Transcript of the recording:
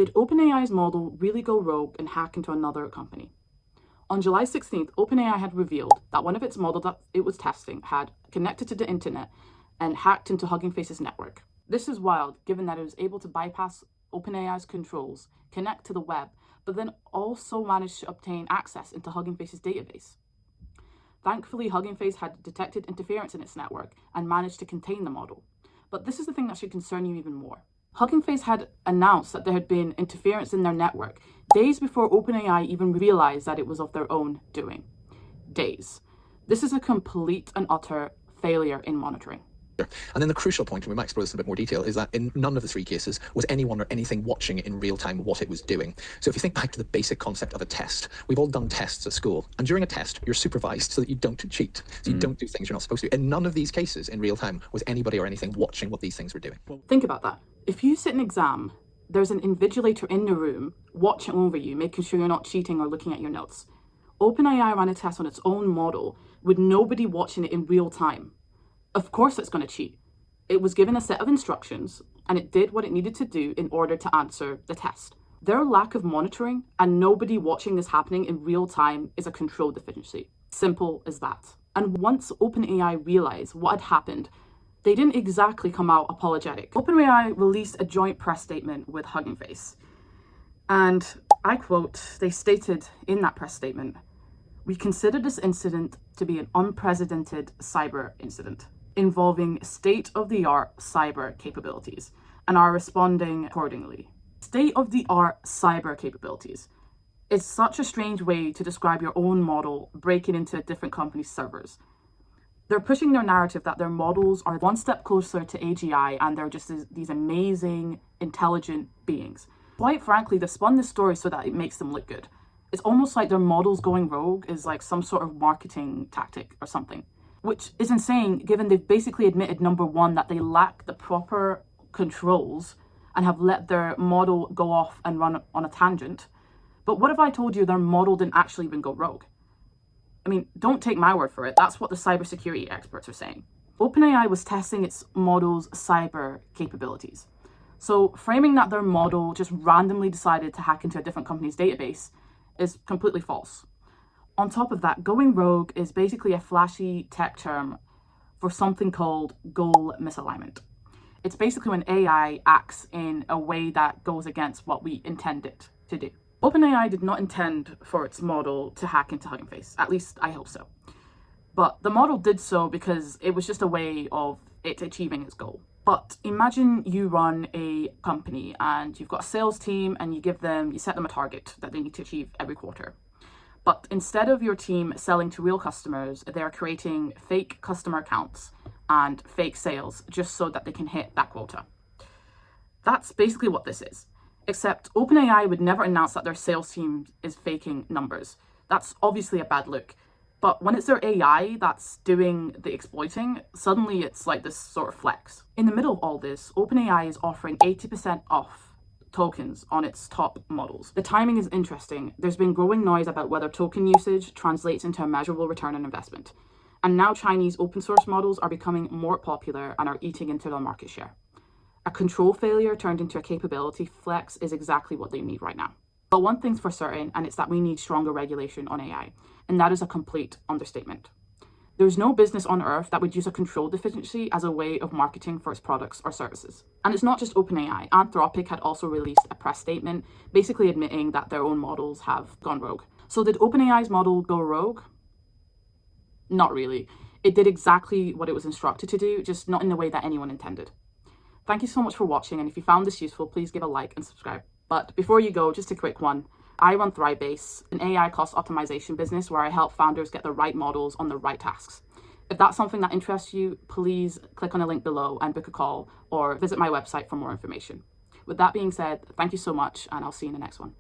Did OpenAI's model really go rogue and hack into another company? On July 16th, OpenAI had revealed that one of its models that it was testing had connected to the internet and hacked into Hugging Face's network. This is wild, given that it was able to bypass OpenAI's controls, connect to the web, but then also managed to obtain access into Hugging Face's database. Thankfully, Hugging Face had detected interference in its network and managed to contain the model. But this is the thing that should concern you even more. Hugging Face had announced that there had been interference in their network days before OpenAI even realized that it was of their own doing. Days. This is a complete and utter failure in monitoring. And then the crucial point, and we might explore this in a bit more detail, is that in none of the three cases was anyone or anything watching in real time what it was doing. So if you think back to the basic concept of a test, we've all done tests at school. And during a test, you're supervised so that you don't cheat. So you don't do things you're not supposed to. In none of these cases in real time was anybody or anything watching what these things were doing. Think about that. If you sit an exam, there's an invigilator in the room watching over you, making sure you're not cheating or looking at your notes. OpenAI ran a test on its own model with nobody watching it in real time. Of course it's going to cheat. It was given a set of instructions and it did what it needed to do in order to answer the test. Their lack of monitoring and nobody watching this happening in real time is a control deficiency. Simple as that. And once OpenAI realized what had happened, they didn't exactly come out apologetic. OpenAI released a joint press statement with Hugging Face. And I quote, they stated in that press statement, "We consider this incident to be an unprecedented cyber incident involving state-of-the-art cyber capabilities and are responding accordingly." State-of-the-art cyber capabilities. It's such a strange way to describe your own model breaking into a different company's servers. They're pushing their narrative that their models are one step closer to AGI and they're just these amazing, intelligent beings. Quite frankly, they spun this story so that it makes them look good. It's almost like their models going rogue is like some sort of marketing tactic or something, which is insane given they've basically admitted, number one, that they lack the proper controls and have let their model go off and run on a tangent. But what if I told you their model didn't actually even go rogue? I mean, don't take my word for it. That's what the cybersecurity experts are saying. OpenAI was testing its model's cyber capabilities. So framing that their model just randomly decided to hack into a different company's database is completely false. On top of that, going rogue is basically a flashy tech term for something called goal misalignment. It's basically when AI acts in a way that goes against what we intend it to do. OpenAI did not intend for its model to hack into Hugging Face. At least I hope so. But the model did so because it was just a way of it achieving its goal. But imagine you run a company and you've got a sales team and you set them a target that they need to achieve every quarter. But instead of your team selling to real customers, they're creating fake customer accounts and fake sales just so that they can hit that quota. That's basically what this is. Except OpenAI would never announce that their sales team is faking numbers. That's obviously a bad look. But when it's their AI that's doing the exploiting, suddenly it's like this sort of flex. In the middle of all this, OpenAI is offering 80% off tokens on its top models. The timing is interesting. There's been growing noise about whether token usage translates into a measurable return on investment. And now Chinese open source models are becoming more popular and are eating into their market share. A control failure turned into a capability flex is exactly what they need right now. But one thing's for certain, and it's that we need stronger regulation on AI, and that is a complete understatement. There's no business on earth that would use a control deficiency as a way of marketing for its products or services. And it's not just OpenAI. Anthropic had also released a press statement basically admitting that their own models have gone rogue. So did OpenAI's model go rogue? Not really. It did exactly what it was instructed to do, just not in the way that anyone intended. Thank you so much for watching, and if you found this useful, please give a like and subscribe. But before you go, just a quick one. I run Thrivebase, an AI cost optimization business where I help founders get the right models on the right tasks. If that's something that interests you, please click on the link below and book a call or visit my website for more information. With that being said, thank you so much, and I'll see you in the next one.